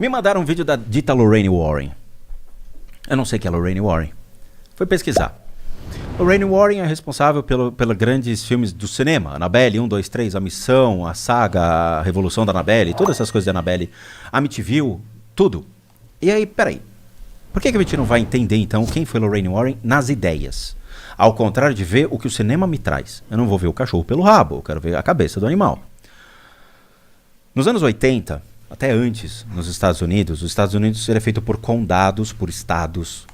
Me mandaram um vídeo da dita Lorraine Warren. Eu não sei quem é Lorraine Warren. Fui pesquisar. Lorraine Warren é responsável pelos grandes filmes do cinema. Annabelle 1, 2, 3, A Missão, a Saga, a Revolução da Annabelle, todas essas coisas da Annabelle. Amityville, tudo. E aí, peraí. Por que a gente não vai entender, então, quem foi Lorraine Warren nas ideias? Ao contrário de ver o que o cinema me traz. Eu não vou ver o cachorro pelo rabo, eu quero ver a cabeça do animal. Nos anos 80, até antes, nos Estados Unidos, os Estados Unidos era feito por condados, por estados,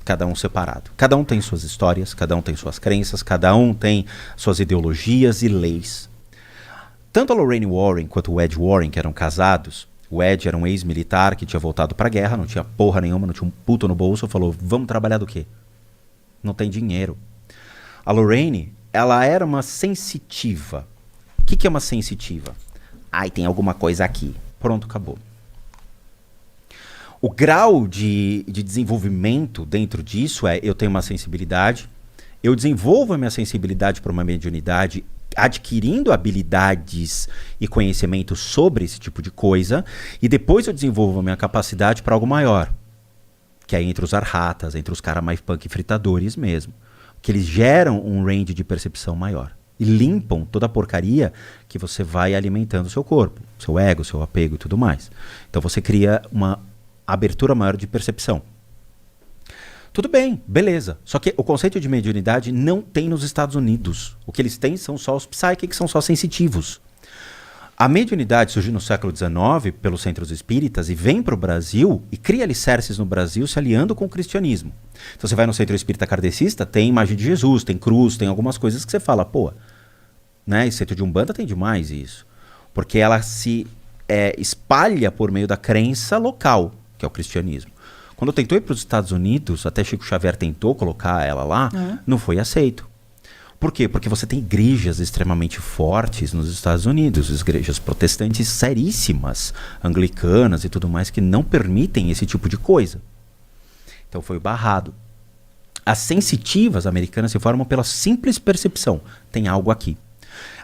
cada um separado. Cada um tem suas histórias, cada um tem suas crenças, cada um tem suas ideologias e leis. Tanto a Lorraine Warren quanto o Ed Warren, que eram casados, o Ed era um ex-militar que tinha voltado pra guerra, não tinha porra nenhuma, não tinha um puto no bolso, falou, vamos trabalhar do quê? Não tem dinheiro. A Lorraine, ela era uma sensitiva. O que é uma sensitiva? Ai, tem alguma coisa aqui. Pronto, acabou. O grau de desenvolvimento dentro disso é, eu tenho uma sensibilidade, eu desenvolvo a minha sensibilidade para uma mediunidade, adquirindo habilidades e conhecimento sobre esse tipo de coisa, e depois eu desenvolvo a minha capacidade para algo maior, que é entre os arhatas, entre os caras mais punk fritadores mesmo, que eles geram um range de percepção maior e limpam toda a porcaria que você vai alimentando o seu corpo, seu ego, seu apego e tudo mais. Então você cria uma abertura maior de percepção. Tudo bem, beleza. Só que o conceito de mediunidade não tem nos Estados Unidos. O que eles têm são só os psychics, são só sensitivos. A mediunidade surgiu no século XIX pelos centros espíritas e vem para o Brasil e cria alicerces no Brasil se aliando com o cristianismo. Então você vai no centro espírita kardecista, tem imagem de Jesus, tem cruz, tem algumas coisas que você fala, pô, né, esse centro de Umbanda tem demais isso. Porque ela se espalha por meio da crença local, que é o cristianismo. Quando tentou ir para os Estados Unidos, até Chico Xavier tentou colocar ela lá, não foi aceito. Por quê? Porque você tem igrejas extremamente fortes nos Estados Unidos, igrejas protestantes seríssimas, anglicanas e tudo mais, que não permitem esse tipo de coisa. Então foi barrado. As sensitivas americanas se formam pela simples percepção. Tem algo aqui.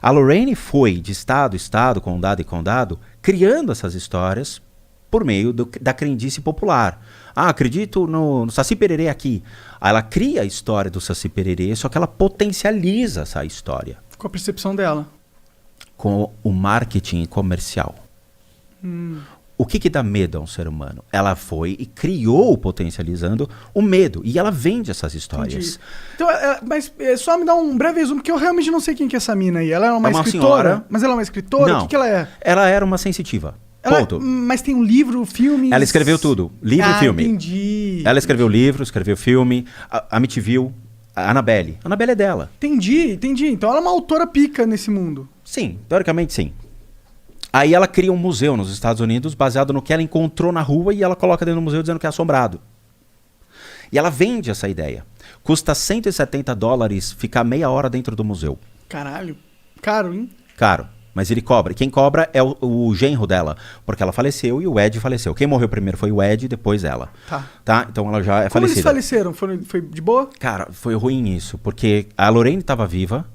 A Lorraine foi de estado, condado e condado, criando essas histórias por meio da crendice popular. Ah, acredito no Saci Pererê aqui. Aí ela cria a história do Saci Pererê, só que ela potencializa essa história. Com a percepção dela. Com o marketing comercial. O que dá medo a um ser humano? Ela foi e criou, potencializando o medo. E ela vende essas histórias. Entendi. Então, mas só me dá um breve resumo, porque eu realmente não sei quem que é essa mina aí. Ela é uma escritora? Senhora. Mas ela é uma escritora? Não. O que ela é? Ela era uma sensitiva. Ponto. Mas tem um livro, filme... Ela escreveu tudo. Livro e filme. Entendi. Ela escreveu livro, escreveu filme. A Amityville, a Annabelle. A Annabelle é dela. Entendi. Então ela é uma autora pica nesse mundo. Sim, teoricamente sim. Aí ela cria um museu nos Estados Unidos baseado no que ela encontrou na rua e ela coloca dentro do museu dizendo que é assombrado. E ela vende essa ideia. Custa $170 ficar meia hora dentro do museu. Caralho. Caro, hein? Caro. Mas ele cobra. Quem cobra é o genro dela. Porque ela faleceu e o Ed faleceu. Quem morreu primeiro foi o Ed, depois ela. Tá? Então ela já é Como falecida. Como eles faleceram? Foi de boa? Cara, foi ruim isso. Porque a Lorraine estava viva.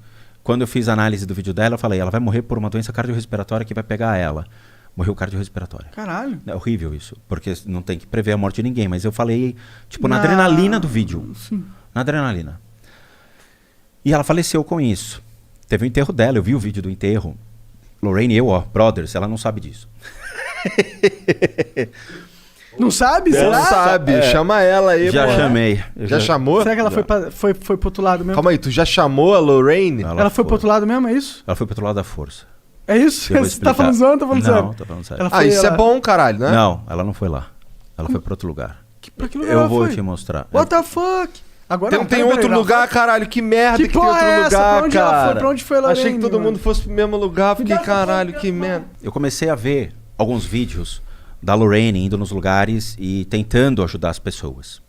Quando eu fiz a análise do vídeo dela, eu falei, ela vai morrer por uma doença cardiorrespiratória que vai pegar ela. Morreu cardiorrespiratória. Caralho. É horrível isso. Porque não tem que prever a morte de ninguém. Mas eu falei, tipo, na adrenalina do vídeo. Sim. Na adrenalina. E ela faleceu com isso. Teve o enterro dela. Eu vi o vídeo do enterro. Lorraine e eu, brothers, ela não sabe disso. Não sabe? Será? Não sabe, chama ela aí. Já porra. chamei. Já chamou? Será que ela foi pro outro lado mesmo? Calma aí, tu já chamou a Lorraine? Ela foi pro outro lado mesmo, é isso? Ela foi pro outro lado da força. É isso? Eu vou Você tá explicar. falando zoando ou tá falando sério? Não, tô falando sério. Isso é bom, caralho, né? Não, ela não foi lá. Ela foi pra outro lugar. Pra que lugar Eu ela vou foi? te mostrar. What the fuck? Agora Tem outro lugar, caralho, que merda que tem porra outro é essa? lugar, Pra onde ela cara. foi? Pra onde foi a Lorraine, Achei que todo mano? mundo fosse pro mesmo lugar, fiquei, dá essa caralho, foto, que mano. merda. Eu comecei a ver alguns vídeos da Lorraine indo nos lugares e tentando ajudar as pessoas.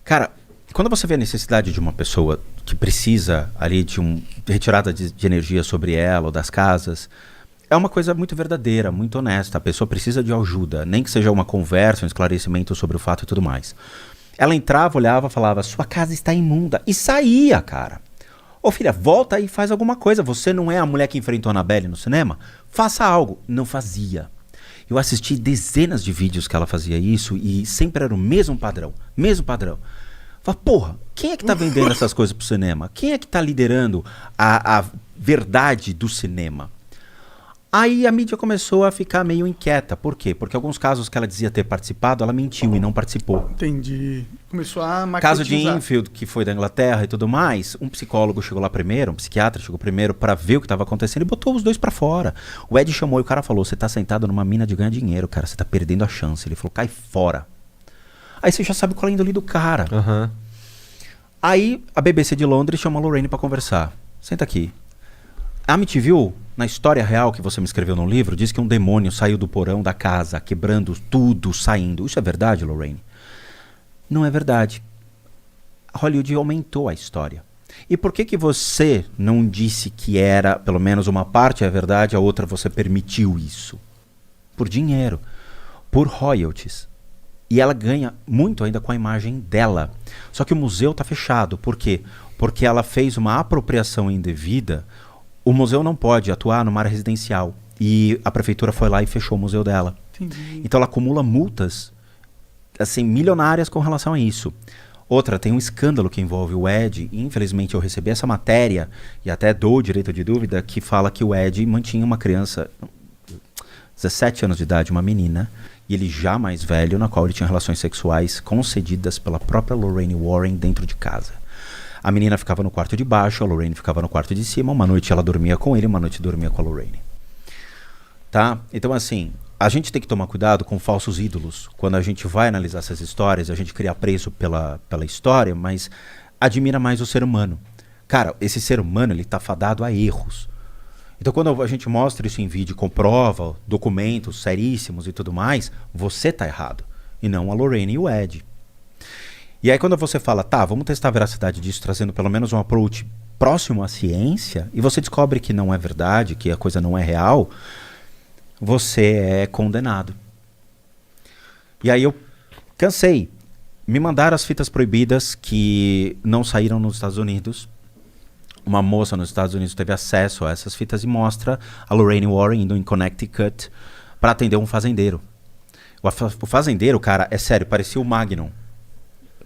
Cara, quando você vê a necessidade de uma pessoa que precisa ali de retirada de energia sobre ela ou das casas, é uma coisa muito verdadeira, muito honesta. A pessoa precisa de ajuda, nem que seja uma conversa, um esclarecimento sobre o fato e tudo mais. Ela entrava, olhava, falava, sua casa está imunda. E saía, cara. Ô filha, volta aí e faz alguma coisa. Você não é a mulher que enfrentou a Annabelle no cinema? Faça algo. Não fazia. Eu assisti dezenas de vídeos que ela fazia isso e sempre era o mesmo padrão, mesmo padrão. Fala, porra, quem é que tá vendendo essas coisas pro cinema? Quem é que tá liderando a verdade do cinema? Aí a mídia começou a ficar meio inquieta. Por quê? Porque alguns casos que ela dizia ter participado, ela mentiu e não participou. Entendi. Começou a marketizar. Caso de Enfield, que foi da Inglaterra e tudo mais, um psicólogo chegou lá primeiro, um psiquiatra chegou primeiro para ver o que estava acontecendo e botou os dois para fora. O Ed chamou e o cara falou, você tá sentado numa mina de ganhar dinheiro, cara, você tá perdendo a chance. Ele falou, cai fora. Aí você já sabe qual é a índole do cara. Aham. Aí a BBC de Londres chamou a Lorraine para conversar. Senta aqui. A Amityville, na história real que você me escreveu no livro, diz que um demônio saiu do porão da casa, quebrando tudo, saindo. Isso é verdade, Lorraine? Não é verdade. Hollywood aumentou a história. E por que que você não disse que era, pelo menos uma parte é verdade, a outra você permitiu isso? Por dinheiro, por royalties. E ela ganha muito ainda com a imagem dela. Só que o museu está fechado. Por quê? Porque ela fez uma apropriação indevida. O museu não pode atuar numa área residencial. E a prefeitura foi lá e fechou o museu dela. Entendi. Então ela acumula multas assim, milionárias com relação a isso. Outra, tem um escândalo que envolve o Ed. E infelizmente eu recebi essa matéria, e até dou o direito de dúvida, que fala que o Ed mantinha uma criança, 17 anos de idade, uma menina, e ele já mais velho, na qual ele tinha relações sexuais concedidas pela própria Lorraine Warren dentro de casa. A menina ficava no quarto de baixo, a Lorraine ficava no quarto de cima, uma noite ela dormia com ele, uma noite dormia com a Lorraine. Tá? Então assim, a gente tem que tomar cuidado com falsos ídolos. Quando a gente vai analisar essas histórias, a gente cria apreço pela história, mas admira mais o ser humano. Cara, esse ser humano, ele tá fadado a erros. Então quando a gente mostra isso em vídeo, comprova, documentos seríssimos e tudo mais, você tá errado. E não a Lorraine e o Ed. E aí quando você fala, tá, vamos testar a veracidade disso, trazendo pelo menos um approach próximo à ciência, e você descobre que não é verdade, que a coisa não é real, você é condenado. E aí eu cansei. Me mandaram as fitas proibidas que não saíram nos Estados Unidos. Uma moça nos Estados Unidos teve acesso a essas fitas e mostra a Lorraine Warren indo em Connecticut para atender um fazendeiro. O fazendeiro, cara, é sério, parecia o Magnum.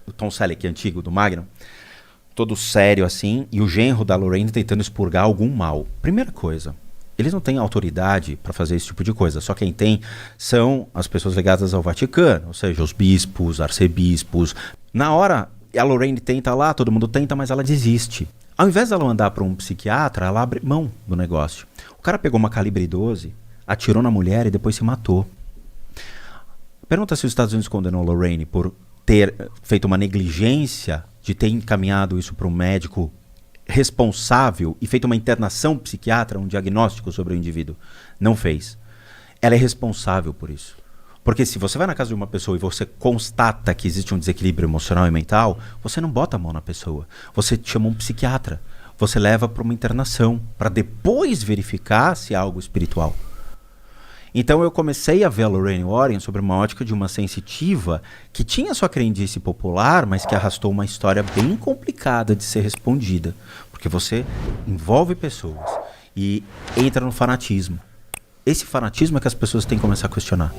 O Tom Selleck antigo do Magnum. Todo sério assim. E o genro da Lorraine tentando expurgar algum mal. Primeira coisa, eles não têm autoridade para fazer esse tipo de coisa. Só quem tem são as pessoas ligadas ao Vaticano. Ou seja, os bispos, arcebispos. Na hora, a Lorraine tenta lá, todo mundo tenta, mas ela desiste. Ao invés dela andar para um psiquiatra, ela abre mão do negócio. O cara pegou uma calibre 12, atirou na mulher e depois se matou. Pergunta se os Estados Unidos condenou a Lorraine por ter feito uma negligência de ter encaminhado isso para um médico responsável e feito uma internação psiquiatra, um diagnóstico sobre o indivíduo. Não fez. Ela é responsável por isso. Porque se você vai na casa de uma pessoa e você constata que existe um desequilíbrio emocional e mental, você não bota a mão na pessoa. Você chama um psiquiatra. Você leva para uma internação, para depois verificar se é algo espiritual. Então eu comecei a ver a Lorraine Warren sobre uma ótica de uma sensitiva que tinha sua crendice popular, mas que arrastou uma história bem complicada de ser respondida. Porque você envolve pessoas e entra no fanatismo. Esse fanatismo é que as pessoas têm que começar a questionar.